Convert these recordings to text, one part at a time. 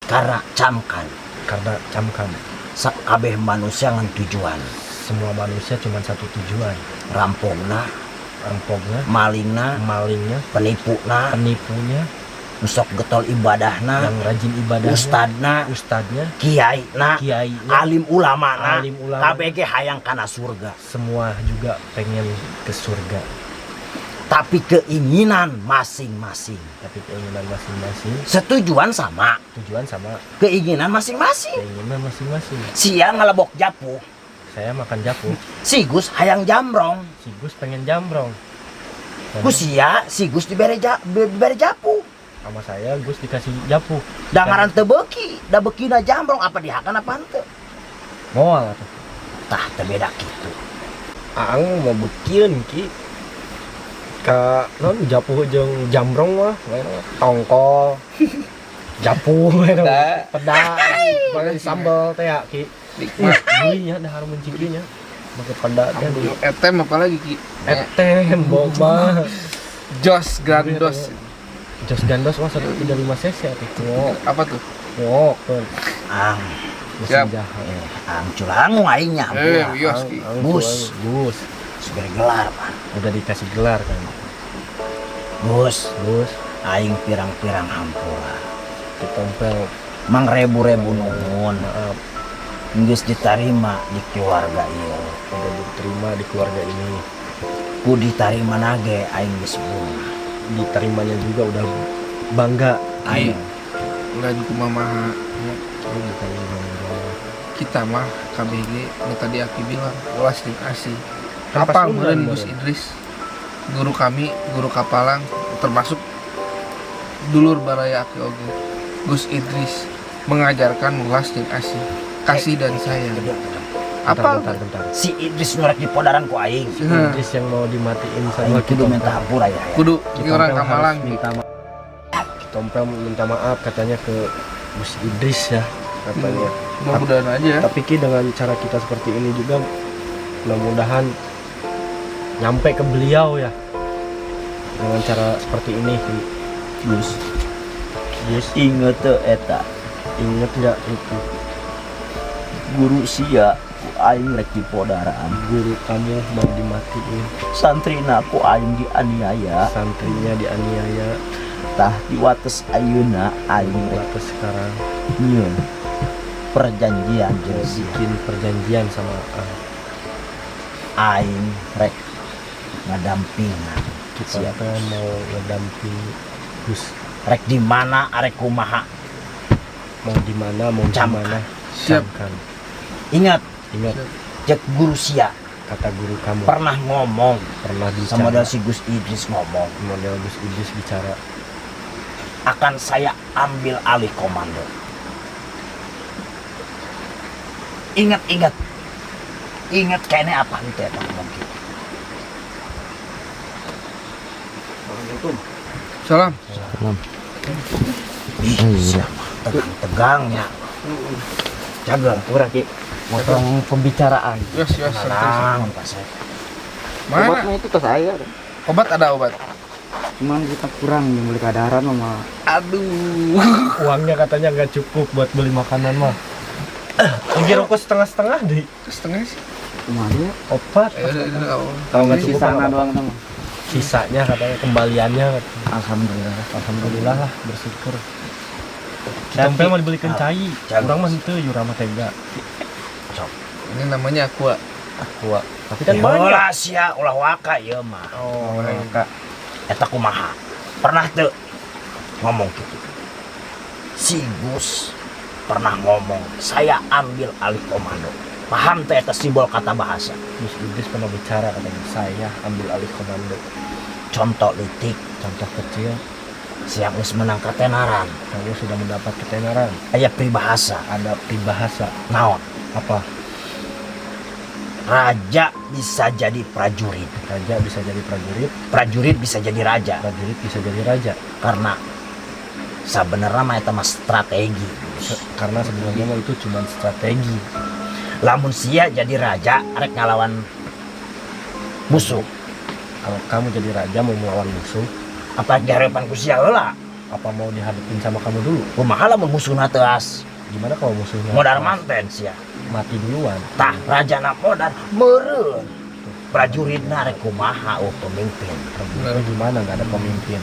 karena camkan sakabeh manusia ngan tujuan. Semua manusia cuma satu tujuan. Rampungna, malingna, penipunya, nusok getol ibadahna, yang rajin ibadah, ustadnya, kiaina, alim ulama, KBG hayang kana surga. Semua juga pengen ke surga. Tapi keinginan masing-masing. Setujuan sama. Keinginan masing-masing. Siang ngelebok japu. Saya makan japu. Si Gus hayang jambrong. Si Gus pengen jambrong. Kusia si Gus diberi japu. Sama saya Gus dikasih japu. Dangaran teu beuki, da beukina jambrong apa dihakan apa henteu? Moal atuh. Tah teu beda kitu. Aang mau beukieun ki. Ka non japu jeung jambrong mah tongkol. Japu peda. Pakai sambal teh ya ki. Nikmat. Nya dah harum mencicipinya. Pakai peda teh dulu. Etem apa lagi ki? Etem boba. Jos Gandos. Jos Gandos mah 135 cc atuh. Apa tuh? Wok. Ang siap. Ang culangu aing nya. Wios ki. Gus. Diberi gelar, Pak. Udah dikasih gelar kan. Gus, aing pirang-pirang hampura. Ditompel mang rebu-rebu nuhun. Geus diterima di keluarga ieu. Udah diterima di keluarga ini. Ku ditarima nage aing geus bunga. Diterimanya juga udah bangga aing. Lain kumaha kita mah KBG nu tadi Aki bilang ulas jeung asih. Apa meureun Gus Idris? Guru kami, guru Kapalang termasuk dulur baraya Aki oge. Gus Idris mengajarkan ulas jeung asih, kasih dan sayang. Apa? Bentar. Si Idris nurek di podaran ku aing. Si Idris yang mau dimatiin sama kudu minta hampura ya. Kudu orang Kamalang minta maaf. Tompel minta maaf katanya ke Gus Idris ya katanya. Mudah-mudahan aja. Tapi ki dengan cara kita seperti ini juga mudah-mudahan nyampe ke beliau ya. Dengan cara seperti ini ki. Gus inget teu eta. Ingat tidak itu? Guru sia ku aing rek di podaran. Guru kamu mau dimatiin. Santrina ku aing dianiaya. Santrinya dianiaya. Tah di wates ayeuna aing rek Wates sekarang nyieun perjanjian jeung bikin perjanjian sama aing rek ngadampingan kita kan mau ngedampingi Gus. Rek di mana arek kumaha Mau di mana mau di mana. Siap. Kan. Ingat Ingat cek guru sia kata guru kamu pernah ngomong pernah bicara. sama si Gus Idris ngomong Model Gus Idris bicara akan saya ambil alih komando. Ingat kayaknya apa itu ya ngomong gitu. Assalamualaikum. Salam. Tegangnya jaga kurang ki motong pembicaraan. Yos, Tenang, Pak saya. Mana? Obatnya itu ke saya. Obat ada obat. Cuman kita kurang beli kadaran sama. Aduh. uangnya katanya nggak cukup buat beli makanan mah. Lagi rokok setengah-setengah deh. Setengah sih. Kemarin Opat kalau nggak cukup sisana apa? doang sama. Sisanya katanya kembaliannya Alhamdulillah lah bersyukur. Tompel mau dibelikan cai. Kurang mah itu Yurama tega. Ini namanya aqua. Aqua. Tapi kan banyak. Ulah sia ulah waka ieu mah. Oh, Kak, Eta kumaha? Pernah teu ngomong gitu. Si Gus pernah ngomong, saya ambil alih komando. Paham teh eta simbol kata bahasa. Gus Idris pernah bicara katanya saya ambil alih komando. Contoh leutik, Contoh kecil, siang geus menang ketenaran. kamu sudah mendapat ketenaran. Aya pribahasa, Ada peribahasa naon? apa? Raja bisa jadi prajurit, Raja bisa jadi prajurit, prajurit bisa jadi raja. prajurit bisa jadi raja. Karena sebenarnya mah eta mah strategi. Karena sebenarnya mah itu cuma strategi. Lamun sia jadi raja arek ngalawan musuh, Kalau kamu jadi raja mau melawan musuh, apa dihareupan ku sia heula? Apa mau dihadapin sama kamu dulu? Kumaha lamun musuhna teu as. Gimana kalau musuhnya Modar manten sia. mati duluan? Tah rajana modar meureun. Prajuritna rek kumaha pemimpin. Itu gimana nggak ada pemimpin?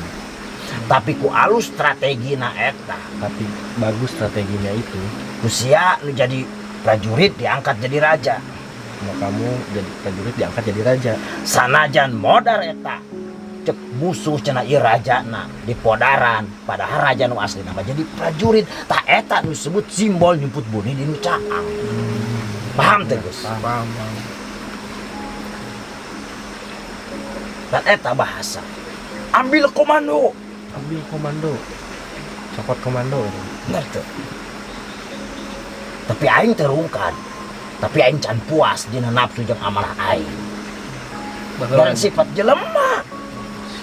Tapi ku alus strategina eta. Tapi bagus strateginya itu. Ku sia nu jadi prajurit diangkat jadi raja. Mau kamu jadi prajurit diangkat jadi raja. Sanajan modar eta cek musuh cenah ieu rajana di podaran, padahal raja nu asli nama jadi prajurit. Tah eta nu disebut simbol nyumput buni di nu caang. Paham teh Gus? Paham. Dan eta bahasa ambil komando. Ambil komando. Copot komando. Bener tuh. Tapi aing terungkan. Tapi aing can puas dina nafsu jeung amanah aing. Dan sifat jelema.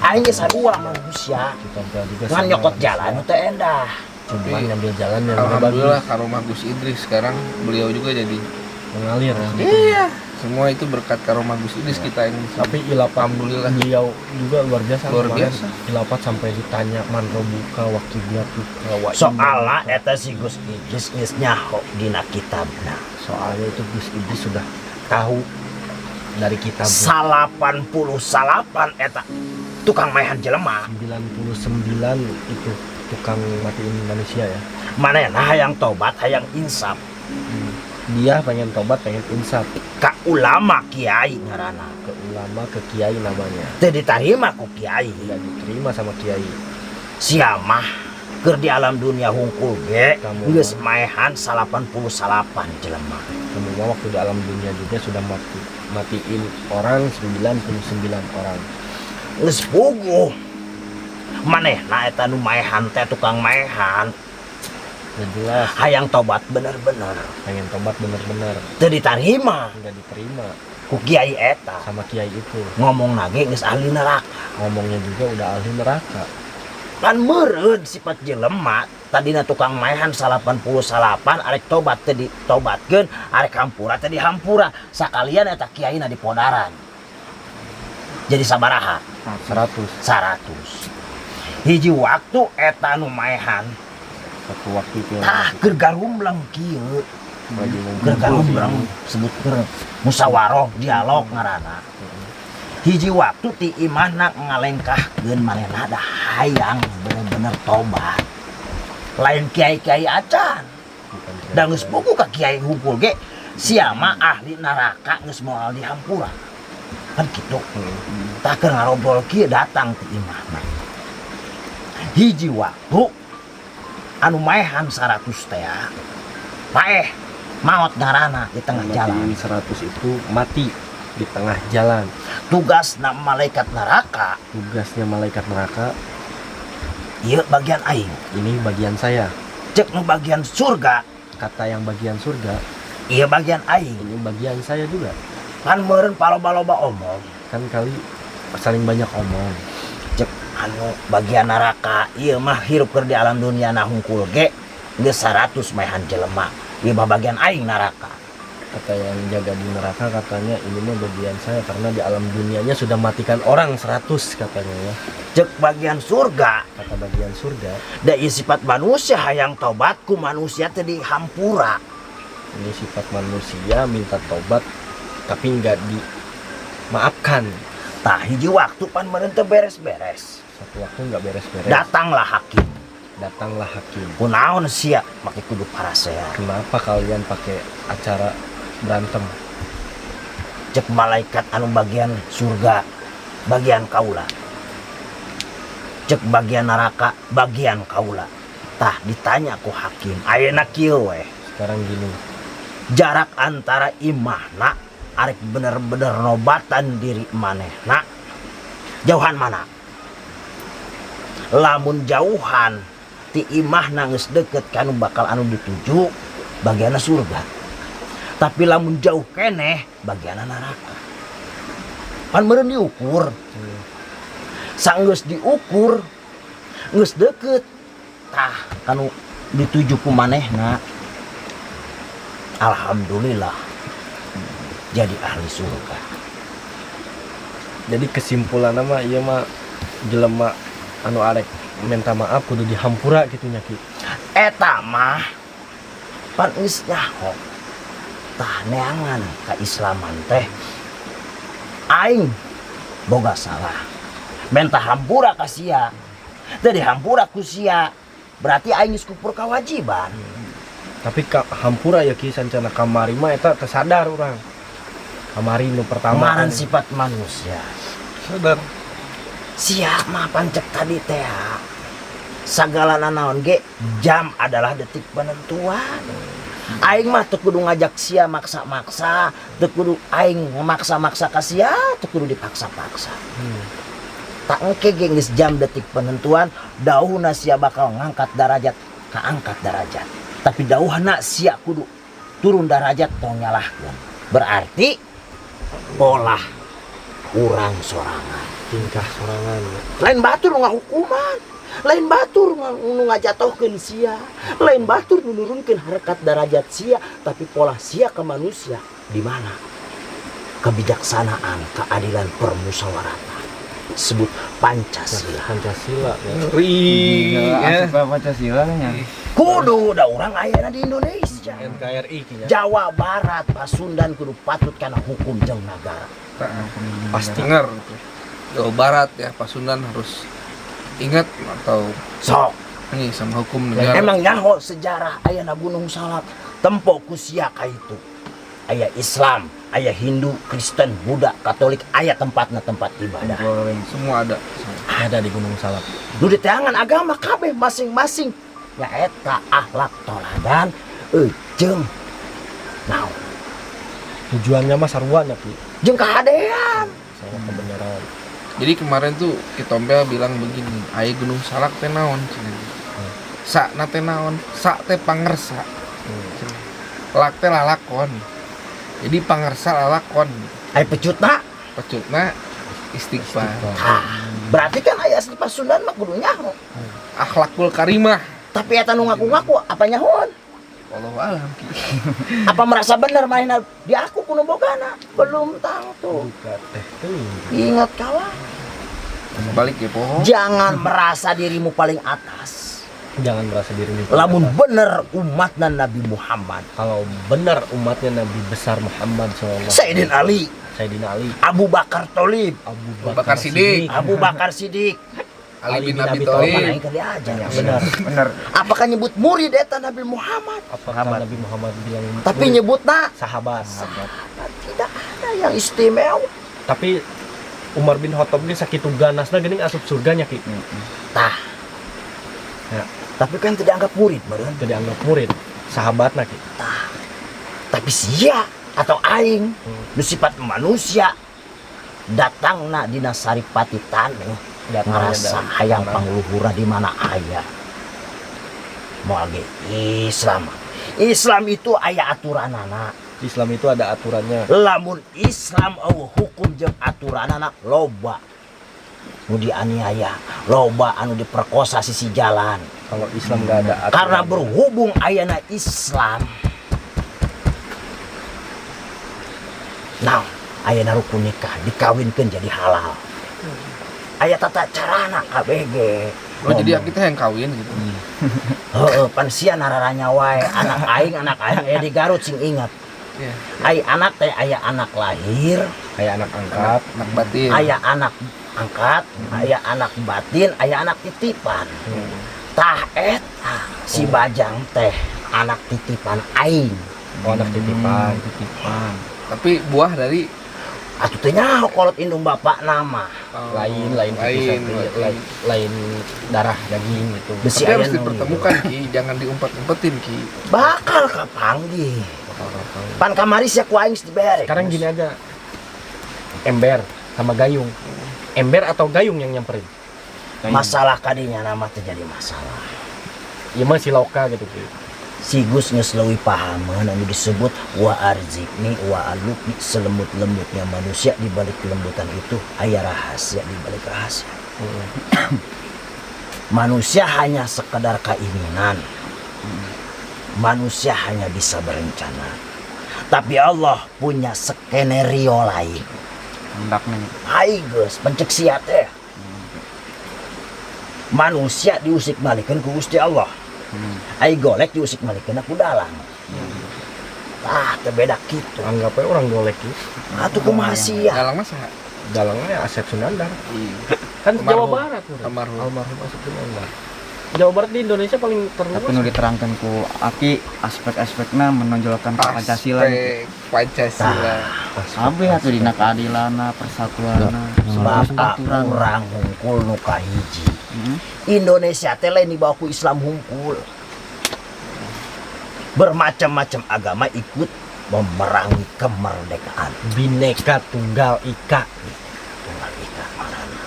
Aing ge sarua manusia. Kita juga Ngan nyokot jalan teu endah. Cuman ngambil jalan yang lebih bagus. Alhamdulillah karomah Gus Idris sekarang beliau juga jadi Mengalir ya. Iya. semua itu berkat karomah Gus Idris kita ini. Tapi Ilapat Alhamdulillah. beliau juga luar biasa. Luar Kemarin biasa. Ilapat sampai ditanya manro buka waktunya buka wa Soalnya eta si Gus Idris geus nyaho dina kitabna. Soalnya itu Gus Idris sudah tahu dari kitab 88 eta tukang maehan jelema. 99 itu tukang matiin manusia ya. Manehna hayang tobat, hayang insaf. Dia pengen tobat, pengen insaf. Ka ulama kiai ngaranna. Ke ulama, ke kiai namanya. Teu ditarima ku kiai. Tidak diterima sama kiai. Siamah keur di alam dunia hungkul ge Kamu geus maehan 88 jelema. Kamu mau waktu di alam dunia juga sudah matiin orang 99 orang. Geus puguh. Manehna eta nu maehan teh tukang maehan, Udah jelas hayang tobat bener-bener. pengen tobat bener-bener. Teu ditarima Tidak diterima ku kiai eta. sama kiai itu. Ngomong ge geus ahli neraka. Ngomongnya juga udah ahli neraka. Kan meureun sifat jelema tadina tukang maehan 88 arek tobat teh ditobatkeun, arek hampura teh dihampura. Sakalian eta kiaina di podaran. Jadi sabaraha? 100 Hiji waktu eta nu maehan satu waktu itu yang tah keur garumbleng kieu. lagi Keur garumbleng sebut keur musyawarah dialog ngaranna. Hiji waktu ti imahna ngalengkahkeun manehna da hayang bener-bener tobat. Lain kiai-kiai acan. Da geus puguh ka kiai hungkul ge siama ahli neraka geus moal dihampura. Kan kitu. Tah keur ngarobrol kieu datang ti imahna. Hiji waktu anu maehan 100 teh paeh maot ngaranna di tengah jalan. Matiin 100 itu mati di tengah jalan. Tugasna malaikat neraka Tugasnya malaikat neraka, ieu bagian aing. ini bagian saya. Cek nu bagian surga Kata yang bagian surga, ieu bagian aing. ini bagian saya juga. Kan meureun paloba-loba omong. Kan kali saling banyak omong. Cek anu bagian neraka ieu mah hirup keur di alam dunia na hungkul ge geus 100 maehan jelema. Ieu mah bagian aing neraka. Kata yang jaga di neraka katanya ini mah bagian saya karena di alam dunianya sudah matikan orang 100 katanya ya. Cek bagian surga Kata bagian surga, da ieu sifat manusia hayang tobat ku manusia teh dihampura. ini sifat manusia minta tobat tapi nggak dimaafkan. Tah hiji waktu pan meureun teu beres-beres. Satu waktu nggak beres-beres. Datanglah hakim. Datanglah hakim. Kunaon sia make kudu parasehat. Kenapa kalian pakai acara berantem? Cek malaikat anu bagian surga bagian kaula. Cek bagian neraka bagian kaula. Tah ditanya ku hakim, ayeuna kieu we. Sekarang gini, Jarak antara imahna arek bener-bener nobatan diri manehna jauhan mana? Lamun jauhan ti imahna geus deukeut kanu bakal anu dituju bagianna surga. Tapi lamun jauh keneh bagianna neraka. Pan meureun diukur. Sanggeus diukur geus deukeut tah kanu dituju ku manehna. Alhamdulillah jadi ahli surga. jadi kesimpulan mah ieu mah jelema anu arek minta maaf kudu dihampura gitu nya Ki. Eta mah pan geus nyaho tah neangan kaislaman teh aing boga salah minta hampura ka sia teh dihampura ku sia berarti aing geus kupur kewajiban. Tapi hampura ya Ki sancana kamari mah eta tersadar urang. Kamari nu pertama Kemarin sifat manusia Sadar. sia mah pancek tadi teh sagala naon ge jam adalah detik penentuan. Aing mah teu kudu ngajak sia maksa-maksa, teu kudu aing memaksa-maksa ka sia, teu kudu dipaksa-paksa. Tak engke ge geus jam detik penentuan, dauhna sia bakal ngangkat derajat, kaangkat derajat. Tapi dauhna sia kudu turun derajat tong nyalahkeun. Berarti pola urang sorangan, tingkah sorangan. lain batur nu ngahukuman, lain batur nu ngajatohkeun sia, lain batur nu nurunkeun harkat derajat sia, tapi pola sia ke manusia di mana kebijaksanaan, keadilan, permusyawaratan disebut Pancasila. Pancasila ya. Asik Pancasila nya. Kudu da urang ayana di Indonesia. NKRI Ki nya. Jawa Barat, Pasundan kudu patut kana hukum jeung negara. Pasti Dengar gitu. Jawa Barat ya Pasundan harus ingat atau Sok, ini sama hukum negara. emang nyaho sejarah ayana Gunung Salak tempo ku sia ka itu. Aya Islam, aya Hindu, Kristen, Buddha, Katolik, aya tempatna tempat ibadah. Semua ada. ada di Gunung Salak. Nu diteangan agama kabeh masing-masing. Nyaeta akhlak toladan jeung naon? Tujuannya mah sarua nya Ki. Jeung kahadean. Sama kebenaran. Jadi kemarin tuh Kitombel bilang begini, aya Gunung Salak teh naon cenah. Sakna teh naon? Sak teh pangersa. Lak teh lalakon. Jadi pangersa lalakon. Aya pecutna. Pecutna istighfar. Hah, berarti kan aya asli Pasundan mah kudu nyaho. Akhlakul karimah. Tapi eta nu ngaku-ngaku apa nyahoan? Wallahu alam. Apa merasa benar mainan di aku kuno bogana? Belum tahu tuh. Buka teh teuing. Ingat kawan, Balik ya pohon. jangan merasa dirimu paling atas. Jangan merasa dirimu. Lamun bener umatna Nabi Muhammad, kalau benar umatnya Nabi besar Muhammad SAW. Sayyidina Ali, Sayyidina Ali, Abu Bakar Tholib, Abu Bakar Siddiq. Abu Bakar Siddiq, Ali bin Abi Abi mana Thalib. yang diajar? benar. Bener. Apakah nyebut murid eta Nabi Muhammad? Apakah Nabi Muhammad bilang Tapi murid? nyebutna sahabat. tidak ada yang istimewa. Tapi Umar bin Khattab ge sakitu ganasna geuning asup surganya Ki. Tah, Ya, tapi kan tidak anggap murid, meureun. teu dianggap murid, sahabatna Ki. Tapi sia atau aing nu sifat manusia datangna dina saripati taneuh ngerasa hayang pangluhurna di mana aya moal ge Islam itu aya aturanana. Islam itu ada aturannya. Lamun Islam hukum jeung aturanana loba nu dianiaya, loba anu diperkosa sisi jalan. Kalau Islam nggak ada aturan. Karena berhubung ayana Islam, nah ayana rukun nikah dikawinkeun jadi halal. Aya tata carana KBG. Oh jadi kita yang kawin gitu. Heeh, pan sia nararanya wae anak aing aya di Garut sing ingat. Iya. Ai anak teh aya anak lahir, kayak anak angkat. Anak batin. aya anak angkat, aya anak batin, aya anak titipan. Tah eta si Bajang teh anak titipan aing. Oh, anak titipan. Tapi buah dari Atuh teh nyaho kolot indung bapak nama. Lain lain. lain darah daging gitu. Besi Tapi harus aya nu dipertemukan Ki, jangan diumpet-umpetin Ki. bakal kapanggih. Pan kamari sia ku aing dibere. Sekarang gini aja. Ember sama gayung. Ember atau gayung yang nyamperin? Masalah kadinya nama terjadi masalah. Iya mah si Loka gitu Ki. Si Gus geus leuwih pahameun anu disebut wa arzikni wa alukni, selembut-lembutnya manusia di balik kelembutan itu aya rahasia di balik rahasia. Manusia hanya sekedar keinginan. Manusia hanya bisa berencana. Tapi Allah punya skenario lain. Hendaknya. Hai Gus, pencek sia teh. manusia diusik balikeun ku Gusti Allah. Ai golek diusik balikeun ku dalang. Teu beda kitu. Anggap aja orang golek ya. Atuh kumaha sia? dalang mah saha? Dalangnya Asep Sunandar. Kan Jawa Almarhum. Barat udah. Almarhum. Almarhum Asep Sunandar. Jawa Barat di Indonesia paling terluas. Tapi nu diterangkan ku Aki aspek-aspekna menonjolkan Pancasila. Aspek Pancasila. Abi atuh dina keadilanna, persatuanna, Bapak aturan. urang hungkul nu kahiji. Heeh. Indonesia teh lain dibawa ku Islam hungkul. Bermacam-macam agama ikut memerangi kemerdekaan. Bineka Tunggal Ika. Tunggal ika marana.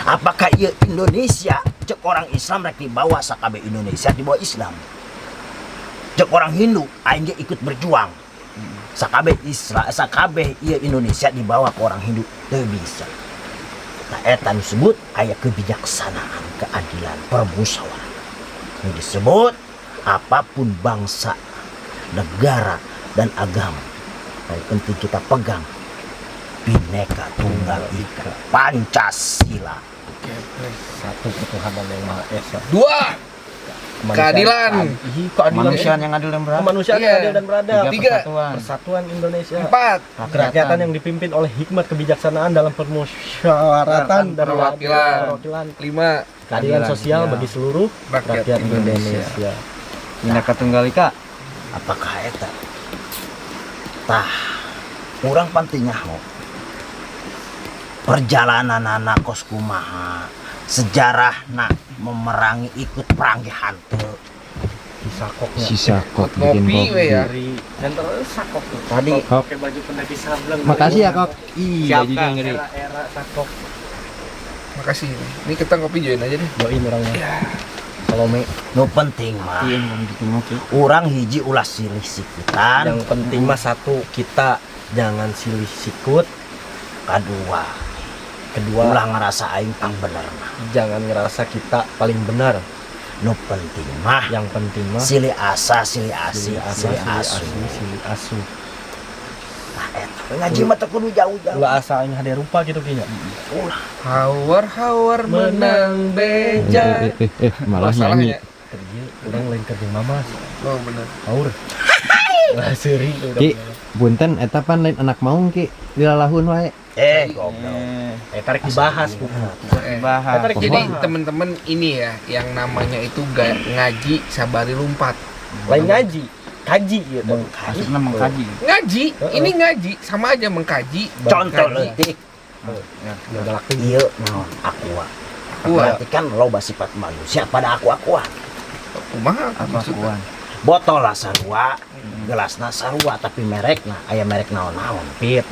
Apakah ieu Indonesia cek orang Islam rek dibawa sakabe Indonesia dibawa Islam. Cek orang Hindu aing ge ikut berjuang. Sakabe Islam sakabe ieu Indonesia dibawa ke orang Hindu teu bisa. Nah eta disebut aya kebijaksanaan, keadilan, permusyawaratan. Ini disebut apapun bangsa, negara dan agama yang penting kita pegang Bhinneka Tunggal Ika, Pancasila. Satu ketuhanan yang Maha Esa. 2. Keadilan. Ih, keadilan. Kemanusiaan yang adil dan beradab. Kemanusiaan yang Iya. adil dan beradab. 3. Persatuan Indonesia. 4. Kerakyatan yang dipimpin oleh hikmat kebijaksanaan dalam permusyawaratan dan perwakilan. 5. Keadilan sosial Iya. bagi seluruh Rakyat rakyat Indonesia. Indonesia. Bhinneka Tunggal Ika. Apakah eta? Tah, kurang pentingnya mau perjalanan anak kos kumaha, sejarah nak memerangi ikut perang ge hanteu. Sakoknya. Sisa kok Ngopi we ya. Dari dan terus sakok tuh. Tadi Pakai baju pendaki sableng. makasih ya Kok. Ih, Siap bajunya Kang, ngeri. era sakok. Makasih. Ini kita ngopi join aja deh. Doin orangnya. Salome. Nu penting mah, Iya, mau ditengok ya. urang hiji ulah silih sikutan, Yang penting mah satu, kita jangan silih sikut. kedua Kedua, ulah ngerasa aing pang bener mah. jangan ngerasa kita paling benar. Nu penting mah Yang penting mah silih asa, silih asih, silih asu. silih asu. Nah eta ngaji mah teu kudu jauh-jauh. Ulah asa aing hade rupa gitu kinya. Ulah Hawar menang beja. malah Masalahnya. Kerja urang lain kerja mamas. Oh benar. Aur. Lah seuring urang. Ki, punten eta pan lain anak maung Ki, dilalahun wae. goblok. Tarik dibahas Bu. Bahas. Tarik Jadi dibahas. teman-teman ini ya yang namanya itu ngaji sabari lompat. Lain ngaji, kaji gitu. Maksudnya mengkaji. Ngaji, ini ngaji sama aja mengkaji. Contoh Kaji. leutik, Ya galakkeun. ieu naon aqua. Aqua. Berarti kan loba sifat manusia pada aqua-aquan. Kumaha Apa maksudnya? kuan? Botol lah sarua, gelasna sarua tapi merekna aya merek naon-naon. Pit.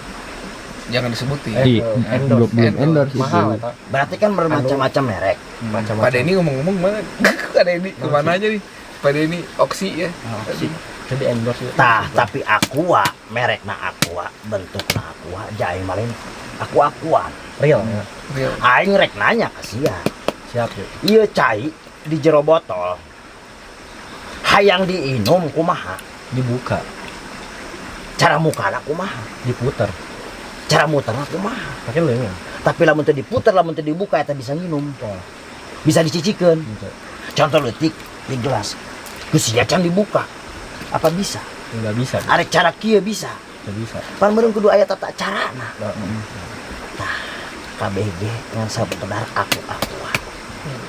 Jangan disebutin. Di endorse. belum endorse itu. Mahal eta. Berarti kan bermacam-macam merek. Pak Macam-macam. Denny ngomong-ngomong banget. Pak Denny kemana aja nih? Pak Denny oksi ya. Jadi endorse ya. Tah, tapi aqua, merekna aqua, bentukna aqua, jaing malin aqua-aquan. Real ya. Real. Aing rek nanya ka sia. Siap ya. Ieu cai di jero botol. Hayang diinum kumaha? Dibuka, Cara mukana kumaha? diputar. Cara muterna kumaha? Pakai leungeun. Tapi lamun teu diputer, lamun teu dibuka eta bisa nginum. Wah, Bisa dicicikeun. gitu. Contoh leutik di gelas. Ku sia can dibuka. Apa bisa? Enggak bisa. Arek cara kieu bisa. Enggak bisa. Pan meureun kudu aya tata carana. Nah, KBG ngan sabenar aku-akuan.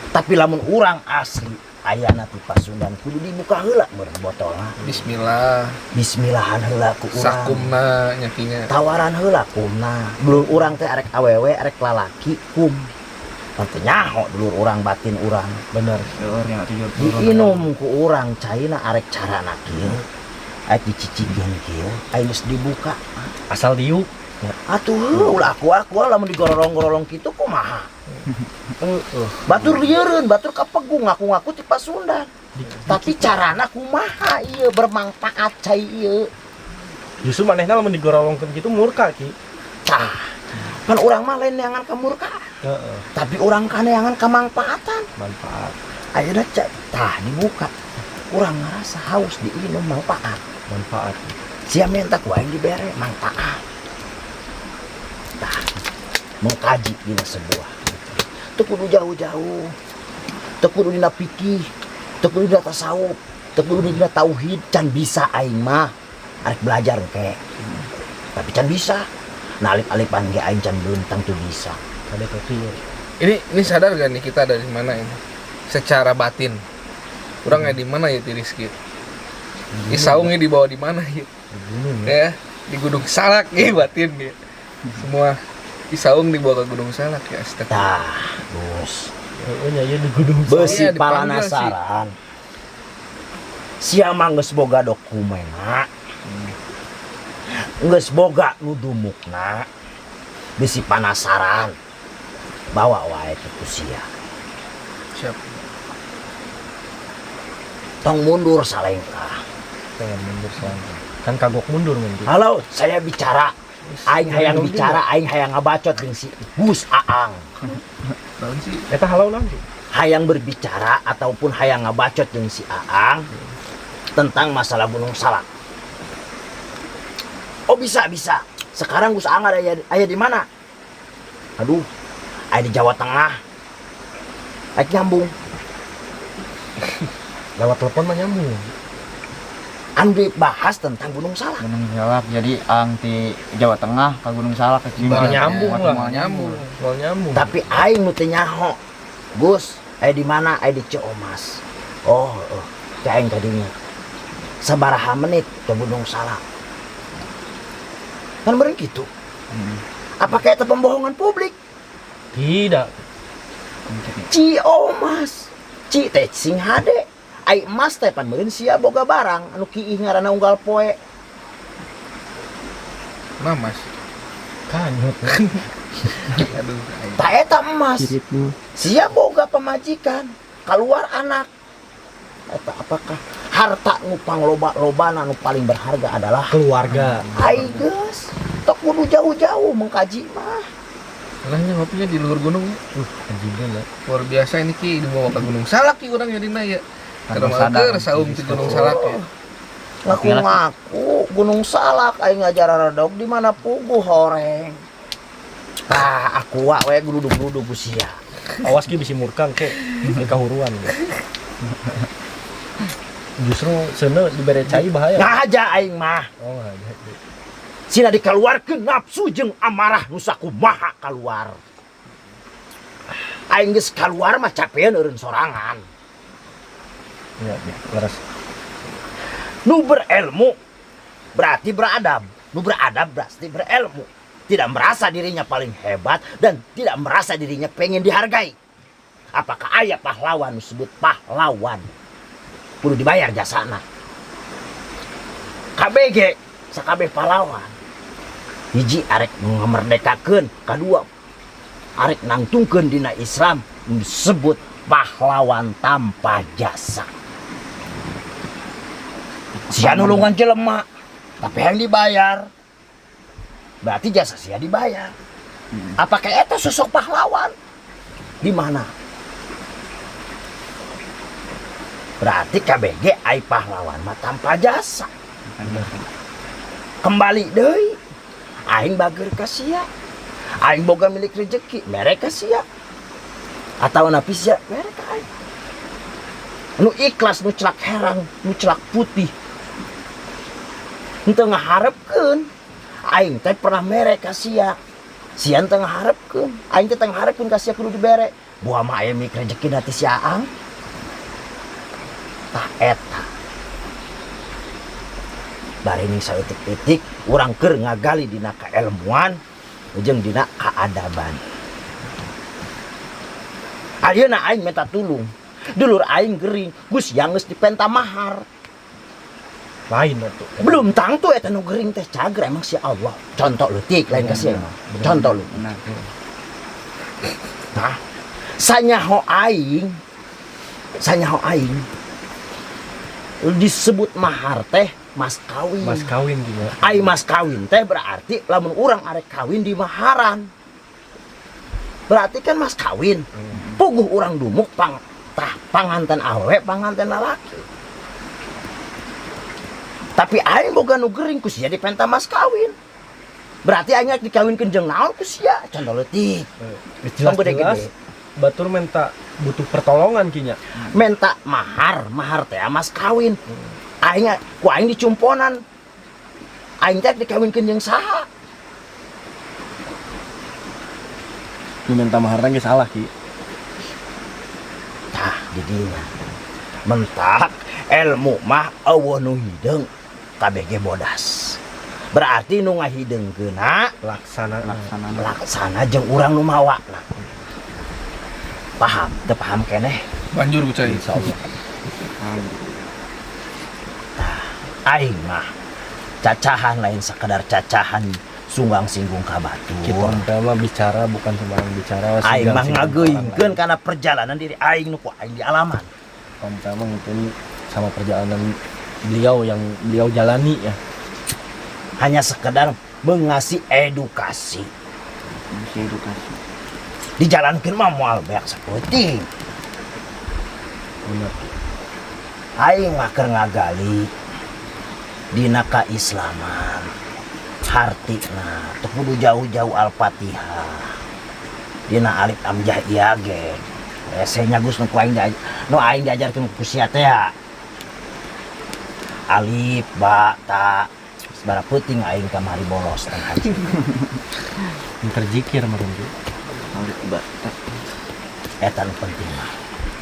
Tapi lamun urang asli ayana ti Pasundan kudu dibuka heula meureun botolna. Bismillah. Bismillahan heula ku urang. Sakumna nyakinya. Tawaran heula kumna. Dulur urang teh arek awewe, arek lalaki kum. Tante nyaho dulur urang batin urang. benar. Orangnya Diinum ku urang caina arek carana kieu. Aya dicicikeun kieu, aya geus dibuka. Asal diuk. Atuh ulah aku lamun digorolong-gorolong kitu kumaha? Batur lieureun, batur kapegung ngaku-ngaku ti Pasundan. Tapi carana kumaha ieu bermanfaat cai ieu. Justru manehna lamun digorolongkeun kitu murka ki. Tah, kan urang mah lain neangan kamurkaan, Heeh, tapi urang kan neangan kamanfaatan. manfaat, Ayeuna cai, tah dibuka. Urang ngerasa haus diinum manfaat. manfaat. Sia minta ku aing dibere manfaat. Tah, mengkaji dina sebuah. teu kudu jauh-jauh, teu kudu dina fikih, teu kudu dina tasawuf, teu kudu dina tauhid, can bisa aing mah arek belajar ke. Tapi can bisa. Nah alif-alifan ge aing can leuntang teu bisa. Ada kopinya. Ini sadar gak nih kita dari mana ini? Secara batin. Kurangnya di mana ya Rizky? Isaungnya dibawa di mana ya? Ya, di Gunung Salak ya batin ya. Semua Isaung dibawa ke Gunung Salak ya. Tah, Gus. Pokoknya ya di gunung. Besi Soalnya pala dipanggil sih. nasaran. Sia mah geus boga dokumena. Geus boga nu dumukna. Besi panasaran. Bawa wae ke sia. Siap. Tong mundur salengkah. Jangan mundur soalnya. Kan kagok mundur nanti. Halo, saya bicara. Aing hayang bicara, aing hayang ngabacot jeung si Gus Aang. Naon sih? Eta halau nanti. Hayang berbicara ataupun hayang ngabacot jeung si Aang tentang masalah Gunung Salak. Oh bisa. Sekarang Gus Aang ada di mana? Aduh, ada di Jawa Tengah. Aing nyambung. Lewat telepon mah nyambung. Andi bahas tentang Gunung Salak. Gunung Salak jadi ang di Jawa Tengah ke Gunung Salak ke Mau Cimahi. nyambung Mau lah. nyambung. Mau nyambung. Tapi aing nu teu nyaho. Gus, di mana? Di Ciomas. Oh, teh aing kadinya. Sabaraha menit ke Gunung Salak. Kan beureung kitu. Apakah itu pembohongan publik? Tidak. Ciomas. Ci teh sing hade. Ai emas teh pan meureun sia boga barang anu kiih ngaranna unggal poe. Mamas. Kanyut. Aduh. Ta eta emas. Sia boga pamajikan, keluar anak. Eta apakah harta nu pangloba-lobana nu paling berharga adalah Keluarga. ai geus. Tok kudu jauh-jauh mengkaji mah. Alahnya ngopinya di luar gunung. Anjingnya lah. Luar biasa ini Ki dibawa ke Gunung Salak Ki urang jadina ya. Karena sadar. mager saung di Gunung Salak ya. Ngaku-ngaku Gunung Salak aing ngajar radog di mana puguh horeng. Tah aku we gludug-gludug sia. Awas ki bisi murkang ke. Di kahuruan. Justru sana dibere cai bahaya. Ngaja aing mah. Oh, ada. Sina dikeluarkeun nafsu jeung amarah nu sakumaha keluar. Aing geus kaluar mah capean eureun sorangan. Ya, laras. Nu berilmu berarti beradab. Nu beradab berarti berilmu. Tidak merasa dirinya paling hebat dan tidak merasa dirinya pengen dihargai. Apakah aya pahlawan disebut pahlawan? Kudu dibayar jasana. KBG sakabeh pahlawan. Hiji arek ngamerdekakeun, kadua arek nangtungkeun dina Islam disebut pahlawan tanpa jasa. Sia nulungan jelema, tapi yang dibayar. Berarti jasa sia dibayar. Apakah eta sosok pahlawan? Di mana? Berarti KBG ai pahlawan mah tanpa jasa. Kembali deui. Aing bager ka sia. Aing boga milik rezeki, mereka sia. Atau napi sia, mereka aing. Nu ikhlas, nu celak herang, nu celak putih. Henteu ngaharepkeun. Aing teh pernah mere ka sia. Sia teu ngaharepkeun. Aing teh teu ngaharepkeun ka sia kudu dibere. Buah mah aya mik rezeki na ti sia Aang. Tah eta. Bari ning saeutik-eutik urang keur ngagali dina kailmuan jeung dina kaadaban. Ayeuna aing minta tulung. Dulur aing gering, Gus yang geus dipenta mahar. Lain atuh. Belum tangtu eta nu gering teh cager emang si Allah. Contoh leutik lain kasih emang. Contoh leutik. Benar. Nah, sanyaho aing disebut mahar teh mas kawin. Mas kawin juga. Ai mas kawin teh berarti lamun urang arek kawin di maharan. Berarti kan mas kawin. Puguh urang dumuk panganten awewe, panganten lalaki. Tapi aing boga nu gering ku sia dipenta mas kawin. Berarti aing dikawinkeun jeung naon ku sia? Contoh leutik. Tong Jelas-jelas. gede-gede. batur minta butuh pertolongan kinya. Minta mahar teh mas kawin. Aing ku aing dicumponan. Aing teh dikawinkeun jeung saha? Minta maharna ge salah ki. Tah di dinya. Mentak ilmu mah eueuh nu hideung kabeh ge bodas. Berarti nu ngahideungkeunna laksana jeung urang nu mawakna. Paham? Teu paham keneh? Banjur ku cai. Insyaallah. Aing mah cacahan lain sekedar cacahan sunggang singgung ka batur. Kita mah bicara bukan sembarang bicara. Aing mah ngageuingkeun kana perjalanan diri aing nu ku aing di alaman. Kita mah mungkin sama perjalanan beliau yang beliau jalani ya. Hanya sekedar mengasih edukasi. Masih edukasi. Dijalankeun mah moal beak saeutik. Benar. Aing mah keur ngagali dina kaislaman. Hartina teu kudu jauh-jauh Al-Fatihah. Dina alif amjah ieu ge. Esenya Gus nu aing diajarkeun ku sia teh ya. Alif, ba, ta. Sabaraha peuting aing kamari bolos teh haji. Terzikir merunggu. Eta nu penting mah.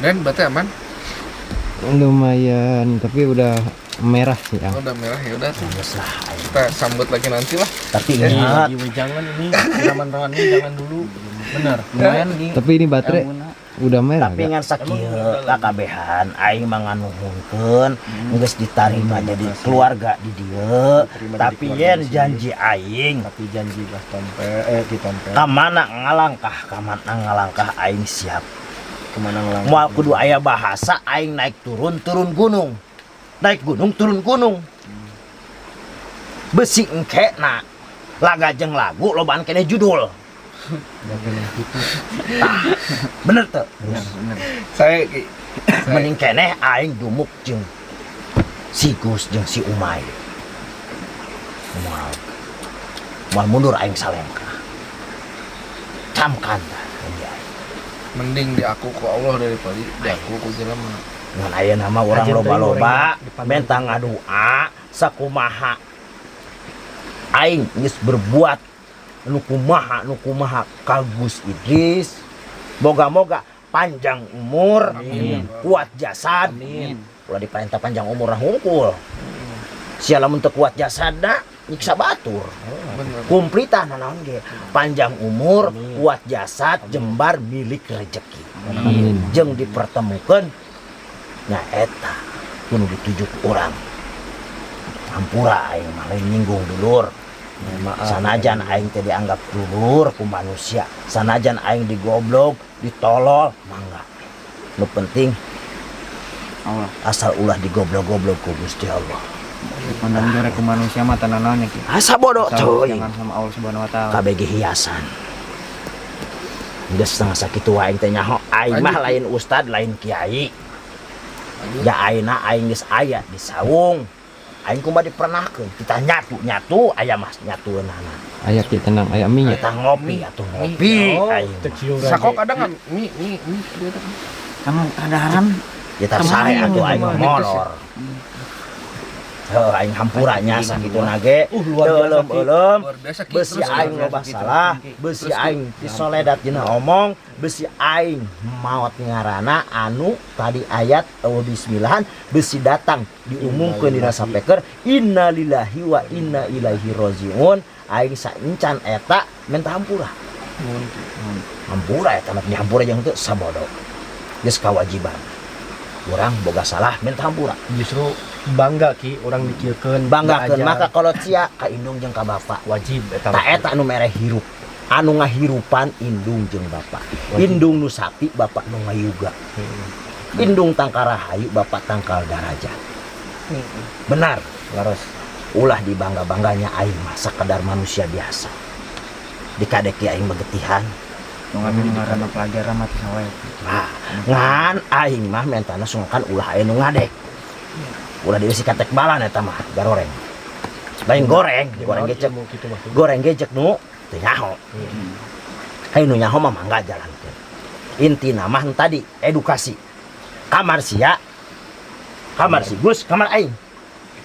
Dan berarti aman? Lumayan, tapi udah merah sih, Oh, udah merah ya udah tuh. Geus lah aing. Kita sambut lagi nanti lah. Tapi ingat Jangan ini rekaman ini jangan dulu. Benar. Lumayan di Tapi ini baterai udah merah. tapi ngan sakieu kakabehan aing mah nganuhunkeun geus ditarima jadi keluarga di dieu tapi yen janji aing Tapi janjilah ditompe. kamana ngalangkah aing siap Kemana ngelang. moal kudu aya bahasa aing naik turun gunung naik gunung turun gunung besi engke na laga jeung lagu lobaan keneh judul bener tuh Saya mending keneh aing dumuk jeung si Gus jeung si Umay moal mundur aing salengkah camkan dah mending di aku ku Allah daripada di aku ku jelema. ngan aya nama urang Ajen loba-loba teh urang bentang ngadua sakumaha aing geus berbuat nu kumaha ka Gus Idris moga-moga panjang umur kuat jasad ulah diparentah panjang umur hungkul sia lamun teu kuat jasadna nyiksa batur Bener. kumplitan naon ge panjang umur kuat jasad jembar milik rezeki Amin. jeung dipertemukeun nya eta kudu dituju ku urang hampura aing mah lain nyinggung dulur sanajan aing teh dianggap dulur ku manusia sanajan aing digoblok ditolol mangga nu penting Allah. asal ulah digoblok-goblok ku Gusti Allah Pandang jore ku manusia mah tanananya ki. asa bodoh coy Jangan sama Allah Subhanahu wa taala. KBG hiasan geus setengah sakitu aing teh nyaho aing mah lain ustad lain kiai ya ayeuna aing geus aya di sawung aing kumaha dipernahkeun kita nyatu aya mas nyatueunana Ayak ki tenang, ayak mie. kita ngopi atuh ngopi aing Sakok ada nggak mie dia tuh. Kan kadaharan kita sare atuh aing molor aing hampuranya sakitu nage teuleum Luar biasa Ki. besi Terus aing loba salah besi aing disoledat dina omong besi aing maot ngaranna anu tadi ayat bismillahan besi datang diumumkeun dina sapeker innalillahi wa inna ilaihi rajiun aing saencan eta minta hampura hampura eta mah dihampura jeung teu sabodo geus kawajiban urang boga salah minta hampura Justru bangga ki orang dikirkeun banggakeun maka kolot sia ka indung jeung ka bapa wajib eta. tak eta anu mere hirup anu ngahirupan indung jeung bapa indung nu sakti bapa nu ngayuga indung tangkal rahayu bapa tangkal darajat benar Laras. ulah dibangga-bangganya aing mah sakedar manusia biasa dikadeki aing begetihan ngambil ngaranna pelajaran mah teh sawe. nah ngan aing mah mentana sungkan ulah aya nu ngadek ulah dieusi katek balan eta mah garoreng lain goreng gecek gitu mah. goreng gecek nu teu nyaho hayu nu nyaho mah mangga jalankeun inti nama tadi edukasi. Kamar sia, kamar si Gus, kamar aing.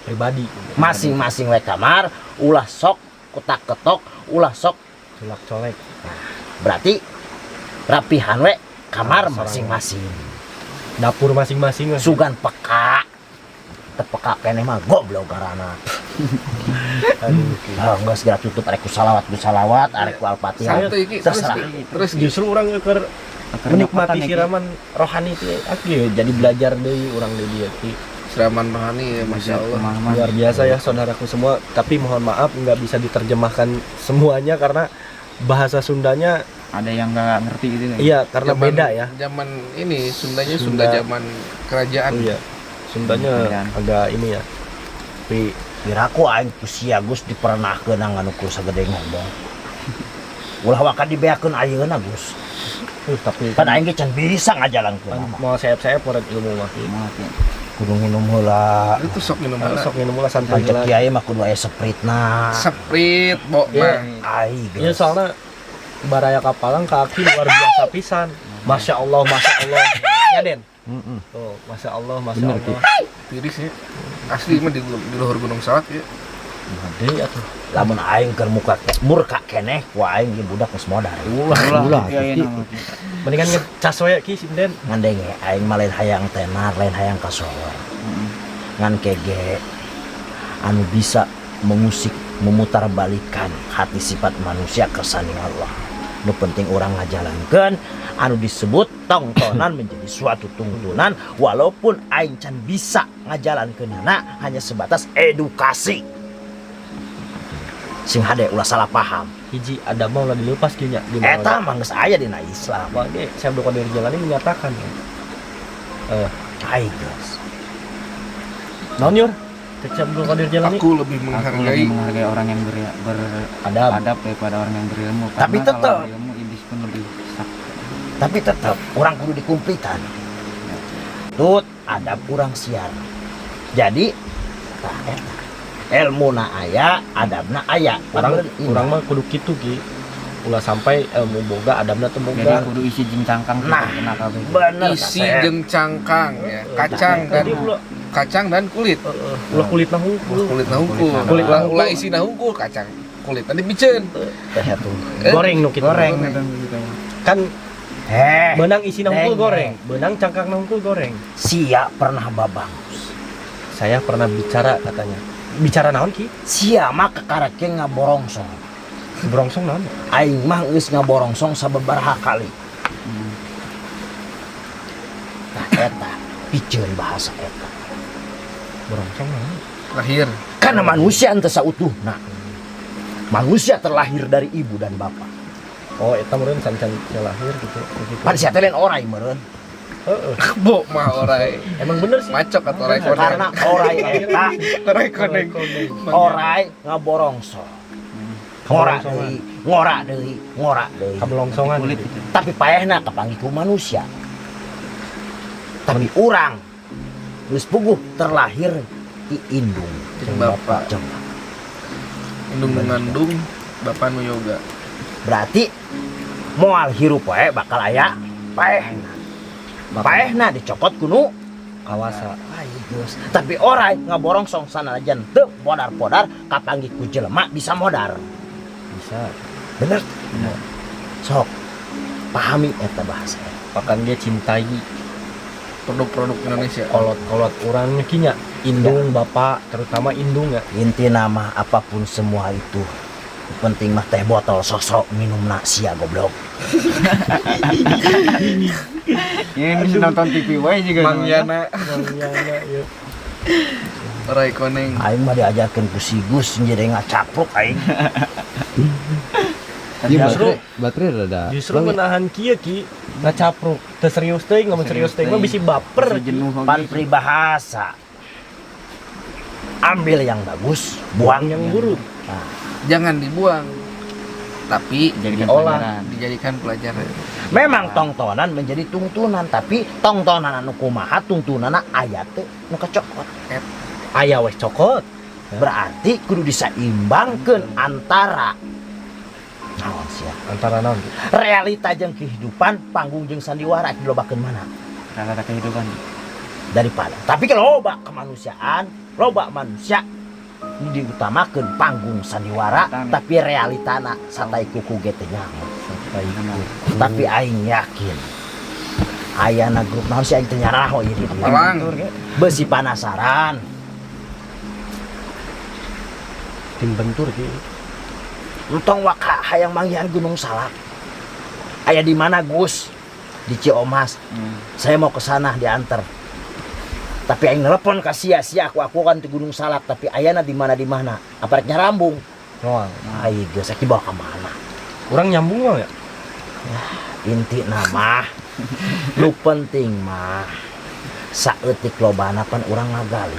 Pribadi. Masing-masing we kamar, ulah sok kotak ketok, ulah sok. Culak colek. Berarti rapihan we kamar Kamar masing-masing. Dapur masing-masing. Sugan peka. Tepeka kene mah goblok garana. Aduh. Enggak segera tutup arek ku salawat, arek ku Al-Fatihah. Santai Ki, Terserah. terus Justru orang keur menikmati siraman rohani itu jadi belajar dari orang dari dia Ki. siraman rohani ya, masya Allah. Luar biasa ya saudaraku semua, tapi mohon maaf nggak bisa diterjemahkan semuanya karena bahasa Sundanya Ada yang nggak ngerti gitu kan? iya karena Zaman- beda ya. Zaman ini Sundanya Sunda. Sunda zaman kerajaan. Iya. Sundanya Kerajaan. agak ini ya. Tapi Piraku aing ku sia Gus dipernahkeun anu ku sagede ngomong. Ulah wakan dibeakeun ayeuna Gus. tapi Kan aing ge can bisa ngajalankeun. mau sayap-sayap orang ilmu mah. Maaf ya. Kudu nginum heula. Itu sok minum heula. Sok minum lah santai Pancet lah. kiai mah kudu aya spritna. Sprit, bo Iya. mah. Ai Iya geus. soalnya baraya kapalang kaki luar biasa pisan. Masya Allah, Masya Allah. Ya Den. Mm-mm. Tuh, Masya Allah, Masya Bener, Allah. Tiris ya. Asli mah di luhur Gunung Salak ya. Gede atuh. Lamun aing keur murka keneh ku aing ge budak geus modal. Ulah. Iya, iya, nama. Mendingan ngecas we ki si Den. Ngandenge aing mah lain hayang tenar, lain hayang kasower. Mm-mm. Ngan kege anu bisa mengusik memutarbalikan hati sifat manusia ke saning Allah. Nu penting orang ngajalankeun anu disebut tongtonan menjadi suatu tuntunan walaupun aing can bisa ngajalankeunna hanya sebatas edukasi. Sing hade ulah salah paham. Hiji ada mau lah dilepas kieu nya. Eta mah geus aya dina Islam. Bagi saya Abdul Qadir Jalani menyatakan. Ai geus. Naon yur? Cek Abdul Qadir Jalani. Aku lebih Aku lebih menghargai menghargai orang yang Adab. beradab daripada orang yang berilmu. Tapi Karena tetap. kalau ilmu iblis pun lebih sakti. Tapi tetap orang kudu dikumplitan. Tut adab kurang siar. Jadi tah eta ilmuna aya, adabna aya. Urang mah kudu kitu ki. Ulah sampai ilmu boga adabna teu Jadi boga. kudu isi jeng cangkang Nah. kita kena kabeh. bener isi Kasep. jeung cangkang ya. Kacang dan kulit. Ulah kulitna hungkul. Kulit nahungkul. Kulit Ulah nahungkul. ulah isi nahungkul kacang. Kulit nanti biceun. Teh atuh. Goreng nu kitu. Goreng. Kan Heh, benang isi hungkul Deng. goreng, benang cangkang hungkul goreng. sia pernah babang. Saya pernah bicara katanya. Bicara naon ki? Sia mah kekarake ngaborongsong. Brongsong naon? Aing mah geus ngaborongsong sababaraha kali. Nah eta piceun bahasa eta. Brongsong naon? Lahir. Karena manusia teu sautuhna. Manusia terlahir dari ibu dan bapak. Oh, eta meureun can lahir gitu. Pan sia teh lain orai meureun. Heeh. Bo mah orai. Emang bener sih. Macok atau orai koneng. Karena orai eta Orai koneng. orai ngaborongsong. Ngora deui. Kablongsongan. Kulit gitu. itu. Tapi paehna kepanggih ku manusia. Tapi urang geus puguh terlahir di indung Jeung bapak. jeung Indung mengandung bapak nu yoga. berarti moal hirup wae bakal aya paehna. Paehna dicokot kuno Kawasa. ai geus. Tapi orai ngaborongsong sanajan teu podar-podar kapanggih ku jelema bisa modar. Bisa. Bener? Sok pahami eta bahasa. Pakan dia cintai Produk-produk Indonesia. kolot-kolot orang kinya. Indung bapak, terutama indung ya. Inti nama apapun semua itu penting mah teh botol sosok minumna sia goblok. Ini nonton TV wae juga. Mang Yana, Mangyana, yuk. orai koneng. Aing mah diajarkeun ku si Gus jadi ngacapruk aing. Iya Justru- baterai rada. Justru menahan kia ki ngacapruk. Teu serius teuing, ngomong serius teuing mah bisi baper. Bisi jenuh oge. Pan peribahasa. Ambil yang bagus, buang Yang buruk. Nah, Jangan dibuang. Tapi Jadikan diolah. pelajaran. dijadikan pelajaran. memang tongtonan menjadi tuntunan, tapi tongtonan anu kumaha tuntunana aya teh nu kacokot. Aya wes cokot. Berarti kudu disaimbangkeun antara naon sia Antara naon Ki? realita jeung kehidupan panggung jeung sandiwara dilobakeun mana Rata kehidupan. daripada tapi kalau loba kemanusiaan loba manusia ini diutamakeun panggung sandiwara tapi realitana santai kuku ge teh nyaho tapi aing yakin ayana grup naon si aing teh nyaraho ieu di dieu Palang. beusi panasaran Tim bentur Ki. entong waka hayang manggihan Gunung Salak aya di mana Gus di Ciomas saya mau ke sana diantar tapi aing nelpon ka sia-sia aku kan di Gunung Salak tapi ayana di mana apa rek nyarambung Noang. ai geus saiki bawa ka mana Urang nyambung mah ya? inti nama lu penting mah saeutik lobana pan urang ngagali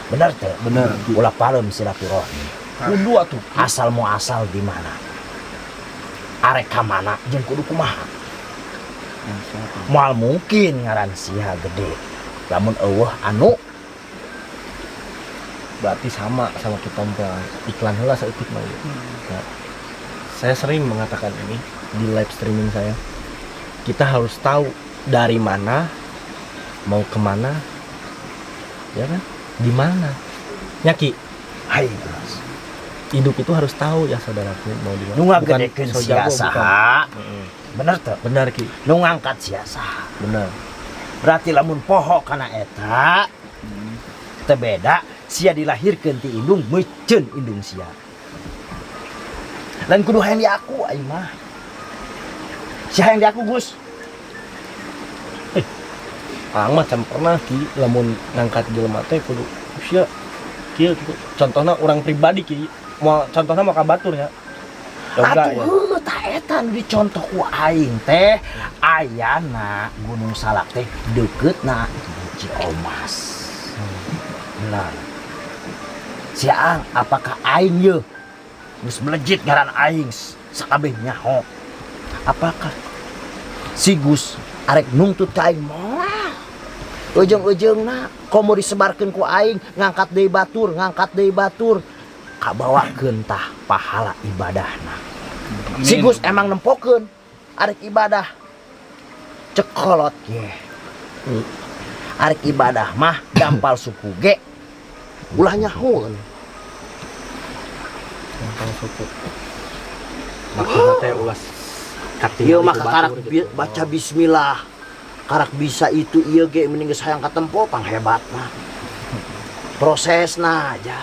bener teh Bener. ulah palem silaturahmi Kudu atuh. asal mau asal di mana arek ka mana jeung kudu kumaha moal mungkin ngaran sia gede lamun eueuh anu Berarti sama kita iklan heula saeutik mah. Nah, saya sering mengatakan ini di live streaming saya. Kita harus tahu dari mana mau kemana, ya kan? Di mana? Nyaki, hai Gus hidup itu harus tahu ya saudaraku mau di mana. nu Bukan ngagedekeun so sia jago, saha bukan. bener teh Benar Ki, nu ngangkat sia saha benar. berarti lamun poho kana eta teu beda sia dilahirkeun ti indung meuceun indung sia lain kudu hayang di aku aing mah sia hayang di aku Gus Ang mah can pernah Ki lamun ngangkat jelema teh kudu sia kieu gitu. Contohna orang pribadi Ki, mau contohna mau ka batur ya. Yoga ya. atuh tah eta nu dicontoh ku aing teh ayana Gunung Salak teh dekeutna di Ciomas benar siang apakah aing ye geus melejit ngaran aing sakabeh nyaho apakah si Gus arek nuntut ka aing moal ujung-ujungna komo disebarkeun ku aing ngangkat deui batur kabawakeun tah pahala ibadahna si Gus emang nempokeun arek ibadah cekolot ye arek ibadah mah dampal suku ge ulah nyahoeun Gampang suku. Maksudna teh ulas katingali ieu ku mah karak batur gitu. baca bismillah karak bisa itu ieu ge mending geus hayang katempo panghebatna prosesna aja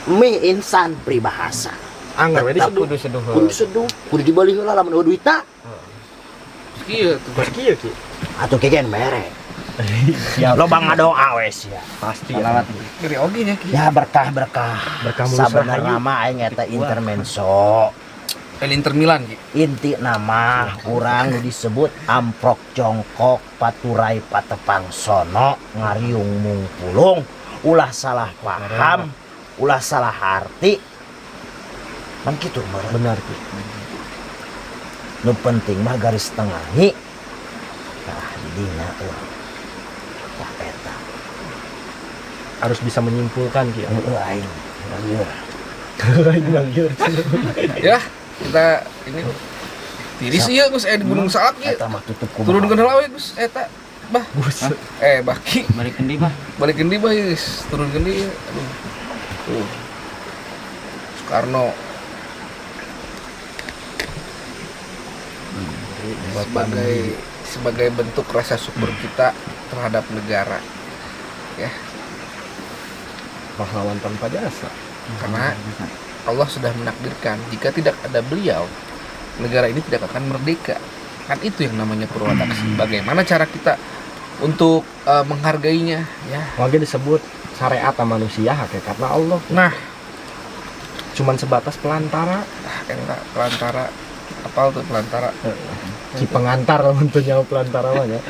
mi insan pribahasa Anggar we Tetap diseduh. kudu seduh kudu dibeli heula lamun eueuh duitna Kieu tuh. Bos kieu Ki. atuh kegen mere Siap. loba ngadoa wes ya Pasti Salawat. Gede oge nya Ki. ya berkah Berkah mulus sabenerna rahayu. mah aing eta intermenso El Inter Milan Ki. inti nama urang nu disebut amprok jongkok paturai patepang sono ngariung mungpulung ulah salah paham ulah salah arti kan kitu meureun Benar Ki. nu penting mah garis tengahi nah di dina urang tah eta Harus bisa menyimpulkan Ki. heueuh aing ngalieur Ya, kita ini tiris ieu Gus di Gunung Salak ieu. eta mah tutup kumaha Turunkeun heula we Gus eta. Bah, Baki Balik kendi bah. balikin di Gus, turunkeun di. Aduh. Tuh. Soekarno sebagai bentuk rasa syukur kita terhadap negara. Ya, Pahlawan tanpa jasa. karena Allah sudah menakdirkan jika tidak ada beliau, negara ini tidak akan merdeka. Kan itu yang namanya Purwataksi. Bagaimana cara kita untuk menghargainya, ya. Lagi disebut syariat manusia hakikatna Allah. Nah, Cuman sebatas pelantara. enggak pelantara apal tuh pelantara. Ki pengantar lamun teu nyaho pelantara mah ya.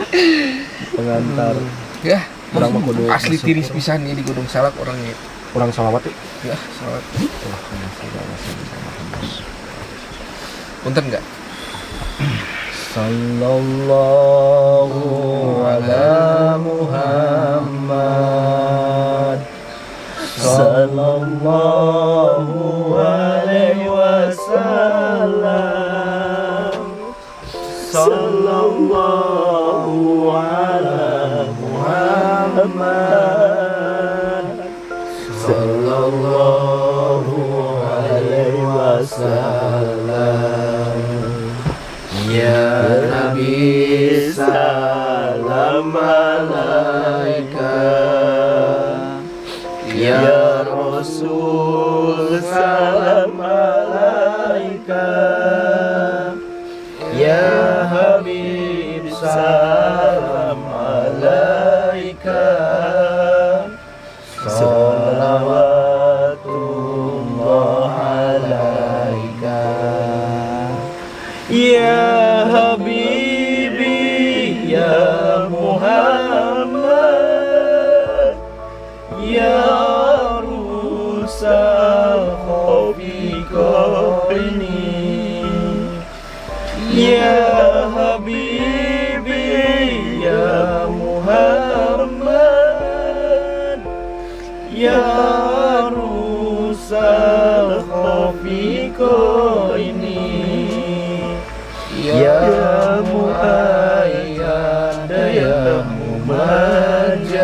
Pengantar. Ya, Urang mah kudu asli bersyukur. tiris pisan nih di Gunung Salak orangnya. Urang shalawat ya. Ya, salat. Punten enggak? Sallallahu ala Muhammad. Sallallahu alaihi wasallam. Sallallahu ala Muhammad Sallallahu alaihi wasallam. Ya Nabi salam alaika, Ya Rasul salam alaika, Ya Habib salam alaika, salawatullah alaika, Ya Habibi ya Muhammad, Ya Rusal Khofiqaini, Ya Habibi ya Muhammad, Ya Rusal Khofiqaini, Ya Muayyad ya Mumajjad,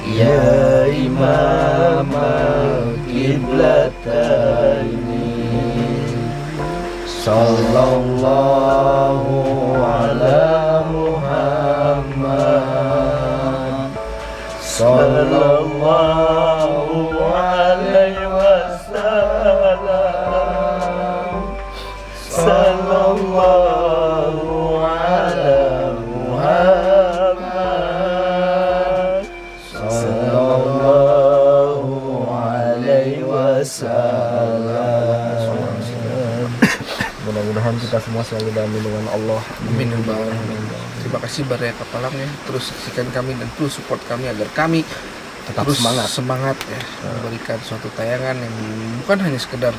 Ya Imam al-Qiblataini, Sallallahu ala Muhammad, Sallallahu alaihi wasallam, Sallallahu ala Muhammad, Sallallahu alaihi wasallam. Mudah-mudahan kita semua selalu dalam lindungan Allah. Amin ya Rabbal Alamin. Terima kasih Baraya Kapalang ya, terus saksikan kami dan terus support kami agar kami Tetap terus semangat. ya, memberikan suatu tayangan yang bukan hanya sekedar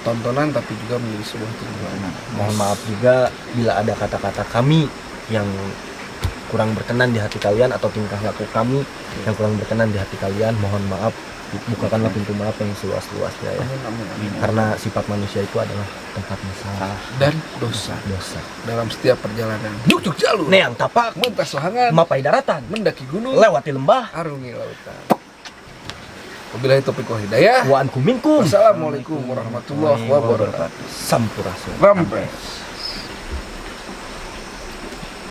tontonan tapi juga menjadi sebuah tuntunan. Mohon maaf juga bila ada kata-kata kami yang kurang berkenan di hati kalian atau tingkah laku kami yang kurang berkenan di hati kalian. Mohon maaf, bukakanlah pintu maaf yang seluas-luasnya ya. Amin. Karena sifat manusia itu adalah tempatnya salah Dan dosa dalam setiap perjalanan. Juk jalur. Neang tapak, Mentas lahangan, mapai daratan, mendaki gunung, lewati lembah, arungi lautan. Wabillahi taufiq wal hidayah. wa ankum minkum. Wassalamualaikum warahmatullahi wabarakatuh. Sampurasun. Rampes.